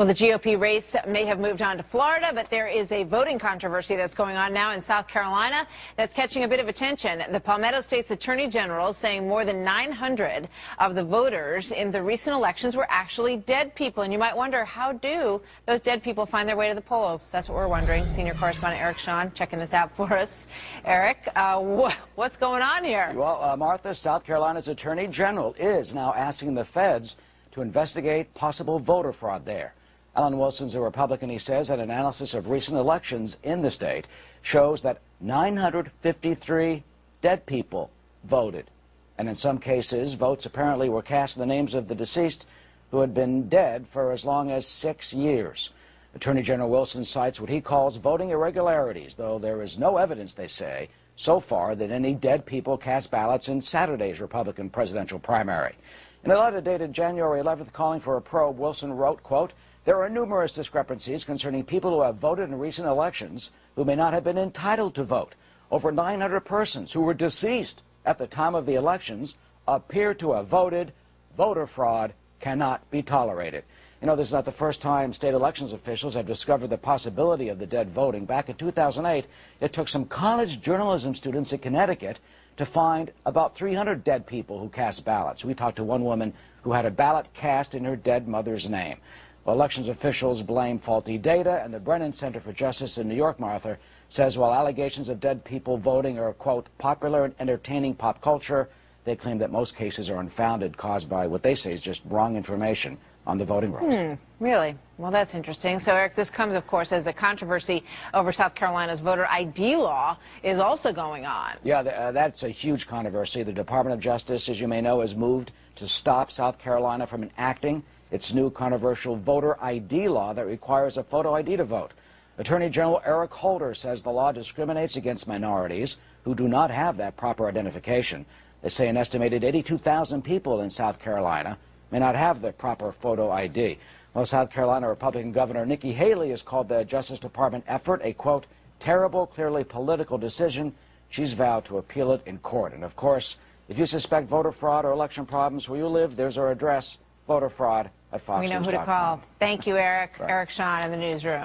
Well, the GOP race may have moved on to Florida, but there is a voting controversy that's going on now in South Carolina that's catching a bit of attention. The Palmetto State's Attorney General saying more than 900 of the voters in the recent elections were actually dead people. And you might wonder, how do those dead people find their way to the polls? That's what we're wondering. Senior correspondent Eric Shawn checking this out for us. Eric, what's going on here? Well, Martha, South Carolina's Attorney General is now asking the feds to investigate possible voter fraud there. Alan Wilson's a Republican. He says an analysis of recent elections in the state shows that 953 dead people voted. And in some cases, votes apparently were cast in the names of the deceased who had been dead for as long as 6 years. Attorney General Wilson cites what he calls voting irregularities, though there is no evidence, they say, so far that any dead people cast ballots in Saturday's Republican presidential primary. In a letter dated January 11th calling for a probe, Wilson wrote, quote, "There are numerous discrepancies concerning people who have voted in recent elections who may not have been entitled to vote. Over 900 persons who were deceased at the time of the elections appear to have voted. Voter fraud cannot be tolerated." You know, this is not the first time state elections officials have discovered the possibility of the dead voting. Back in 2008, it took some college journalism students in Connecticut to find about 300 dead people who cast ballots. We talked to one woman who had a ballot cast in her dead mother's name. Well, elections officials blame faulty data, and the Brennan Center for Justice in New York, Martha, says while allegations of dead people voting are, quote, popular and entertaining pop culture, they claim that most cases are unfounded, caused by what they say is just wrong information on the voting rolls. Really? Well, that's interesting. So, Eric, this comes, of course, as a controversy over South Carolina's voter ID law is also going on. Yeah, that's a huge controversy. The Department of Justice, as you may know, has moved to stop South Carolina from enacting its new controversial voter ID law that requires a photo ID to vote. Attorney General Eric Holder says the law discriminates against minorities who do not have that proper identification. They say an estimated 82,000 people in South Carolina may not have the proper photo ID. Well, South Carolina Republican Governor Nikki Haley has called the Justice Department effort a, quote, terrible, clearly political decision. She's vowed to appeal it in court. And, of course, if you suspect voter fraud or election problems where you live, there's our address, voterfraud@foxnews.com. We know who to call. Thank you, Eric. Right. Eric Shawn in the newsroom.